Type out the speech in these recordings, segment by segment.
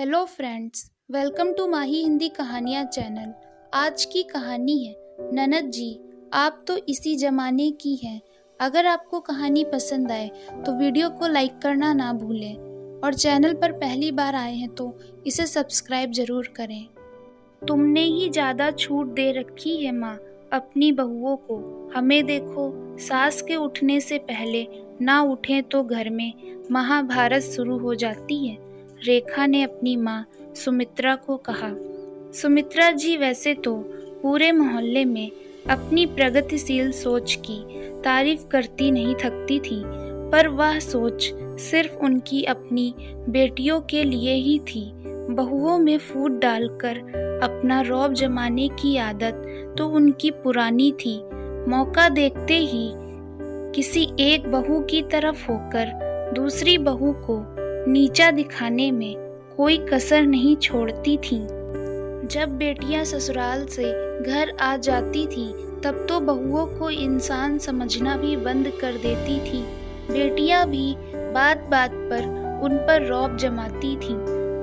Hello friends, welcome to माही हिंदी कहानियाँ channel. आज की कहानी है ननद जी, आप तो इसी जमाने की हैं। अगर आपको कहानी पसंद आए तो वीडियो को लाइक करना ना भूलें और चैनल पर पहली बार आए हैं तो इसे सब्सक्राइब जरूर करें। तुमने ही ज्यादा छूट दे रखी है माँ अपनी बहुओं को। हमें देखो, सास के उठने से पहले ना उठें तो घर में महाभारत शुरू हो जाती है। रेखा ने अपनी माँ सुमित्रा को कहा। सुमित्रा जी वैसे तो पूरे मोहल्ले में अपनी प्रगतिशील सोच की तारीफ करती नहीं थकती थी, पर वह सोच सिर्फ उनकी अपनी बेटियों के लिए ही थी। बहुओं में फूट डालकर अपना रौब जमाने की आदत तो उनकी पुरानी थी। मौका देखते ही किसी एक बहू की तरफ होकर दूसरी बहू को नीचा दिखाने में कोई कसर नहीं छोड़ती थी। जब बेटियां ससुराल से घर आ जाती थी तब तो बहुओं को इंसान समझना भी बंद कर देती थी। बेटियां भी बात बात पर उन पर रौब जमाती थीं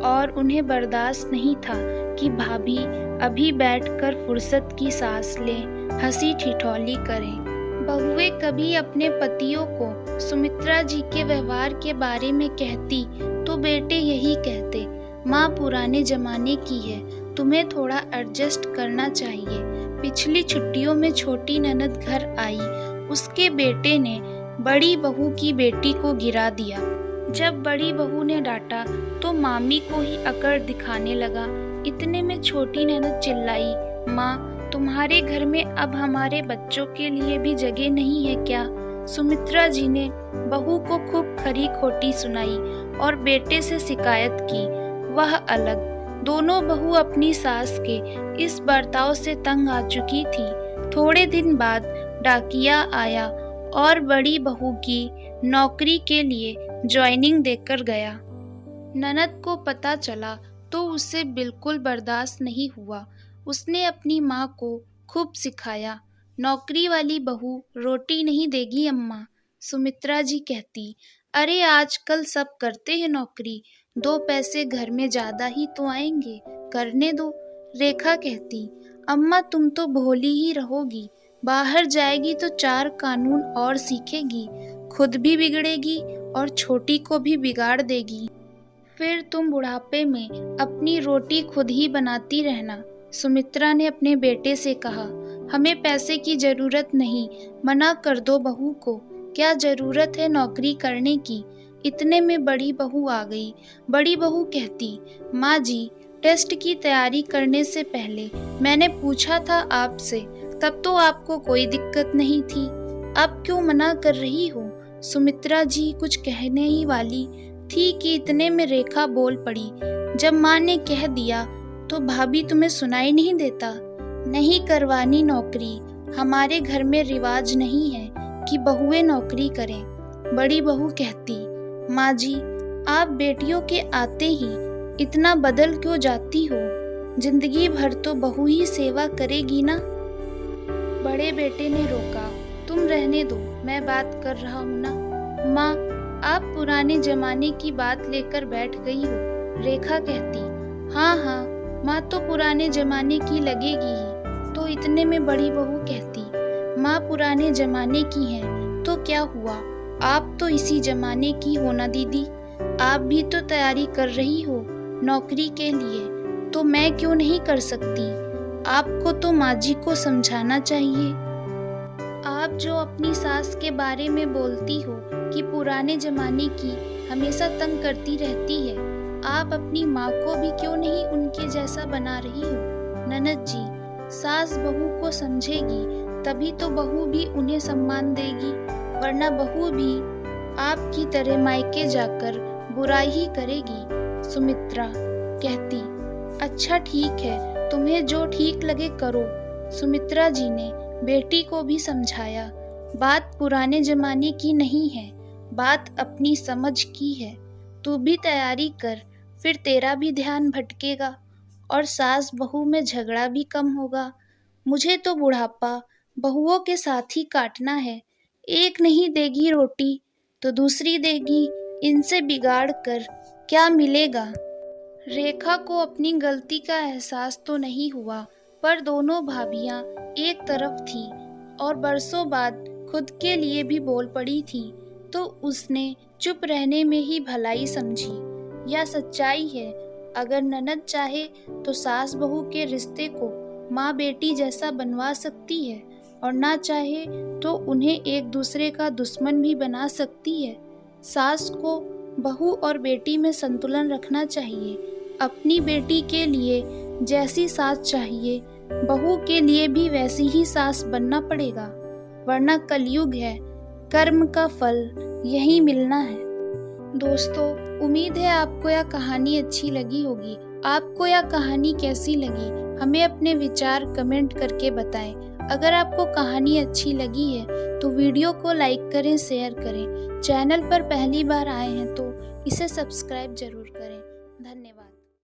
और उन्हें बर्दाश्त नहीं था कि भाभी अभी बैठकर फुर्सत की सांस लें, हंसी ठिठौली करें। बहुएं कभी अपने पतियों को सुमित्रा जी के व्यवहार के बारे में कहती तो बेटे यही कहते, माँ पुराने जमाने की है, तुम्हें थोड़ा एडजस्ट करना चाहिए। पिछली छुट्टियों में छोटी ननद घर आई, उसके बेटे ने बड़ी बहू की बेटी को गिरा दिया। जब बड़ी बहू ने डांटा तो मामी को ही अकड़ दिखाने लगा। इतने में छोटी ननद चिल्लाई, माँ तुम्हारे घर में अब हमारे बच्चों के लिए भी जगह नहीं है क्या? सुमित्रा जी ने बहू को खूब खरी खोटी सुनाई और बेटे से शिकायत की। वह अलग। दोनों बहू अपनी सास के इस बर्ताव से तंग आ चुकी थी। थोड़े दिन बाद डाकिया आया और बड़ी बहू की नौकरी के लिए ज्वाइनिंग देकर गया। ननद को पता चला तो उसे बिल्कुल बर्दाश्त नहीं हुआ। उसने अपनी माँ को खूब सिखाया, नौकरी वाली बहू रोटी नहीं देगी अम्मा। सुमित्रा जी कहती, अरे आजकल सब करते हैं नौकरी, 2 पैसे घर में ज्यादा ही तो आएंगे, करने दो। रेखा कहती, अम्मा तुम तो भोली ही रहोगी, बाहर जाएगी तो 4 कानून और सीखेगी, खुद भी बिगड़ेगी और छोटी को भी बिगाड़ देगी। फिर तुम बुढ़ापे में अपनी रोटी खुद ही बनाती रहना। सुमित्रा ने अपने बेटे से कहा, हमें पैसे की जरूरत नहीं, मना कर दो बहू को, क्या जरूरत है नौकरी करने की। इतने में बड़ी बहू आ गई। बड़ी बहू कहती, माँ जी टेस्ट की तैयारी करने से पहले मैंने पूछा था आपसे, तब तो आपको कोई दिक्कत नहीं थी, अब क्यों मना कर रही हो? सुमित्रा जी कुछ कहने ही वाली थी कि इतने में रेखा बोल पड़ी, जब माँ ने कह दिया तो भाभी तुम्हें सुनाई नहीं देता? नहीं करवानी नौकरी, हमारे घर में रिवाज नहीं है कि बहुएं नौकरी करें। बड़ी बहू कहती, माँ जी आप बेटियों के आते ही इतना बदल क्यों जाती हो? जिंदगी भर तो बहू ही सेवा करेगी ना। बड़े बेटे ने रोका, तुम रहने दो, मैं बात कर रहा हूँ ना। माँ आप पुराने जमाने की बात लेकर बैठ गई हो। रेखा कहती, हाँ हाँ माँ तो पुराने जमाने की लगेगी ही। तो इतने में बड़ी बहू कहती, माँ पुराने जमाने की है तो क्या हुआ, आप तो इसी जमाने की हो ना दीदी, आप भी तो तैयारी कर रही हो नौकरी के लिए, तो मैं क्यों नहीं कर सकती? आपको तो माँ जी को समझाना चाहिए। आप जो अपनी सास के बारे में बोलती हो कि पुराने जमाने की, हमेशा तंग करती रहती है, आप अपनी माँ को भी क्यों नहीं उनके जैसा बना रही हो? ननद जी सास बहू को समझेगी तभी तो बहू भी उन्हें सम्मान देगी, वरना बहू भी आपकी तरह मायके जाकर बुराई ही करेगी। सुमित्रा कहती, अच्छा ठीक है, तुम्हें जो ठीक लगे करो। सुमित्रा जी ने बेटी को भी समझाया, बात पुराने जमाने की नहीं है, बात अपनी समझ की है। तू भी तैयारी कर, फिर तेरा भी ध्यान भटकेगा और सास बहू में झगड़ा भी कम होगा। मुझे तो बुढ़ापा बहुओं के साथ ही काटना है, एक नहीं देगी रोटी तो दूसरी देगी, इनसे बिगाड़ कर क्या मिलेगा? रेखा को अपनी गलती का एहसास तो नहीं हुआ, पर दोनों भाभियां एक तरफ थीं और बरसों बाद खुद के लिए भी बोल पड़ी थी, तो उसने चुप रहने में ही भलाई समझी। यह सच्चाई है, अगर ननद चाहे तो सास बहू के रिश्ते को माँ बेटी जैसा बनवा सकती है और ना चाहे तो उन्हें एक दूसरे का दुश्मन भी बना सकती है। सास को बहू और बेटी में संतुलन रखना चाहिए। अपनी बेटी के लिए जैसी सास चाहिए, बहू के लिए भी वैसी ही सास बनना पड़ेगा, वरना कलयुग है, कर्म का फल यही मिलना है। दोस्तों, उम्मीद है आपको यह कहानी अच्छी लगी होगी। आपको यह कहानी कैसी लगी, हमें अपने विचार कमेंट करके बताएं। अगर आपको कहानी अच्छी लगी है तो वीडियो को लाइक करें, शेयर करें। चैनल पर पहली बार आए हैं तो इसे सब्सक्राइब जरूर करें।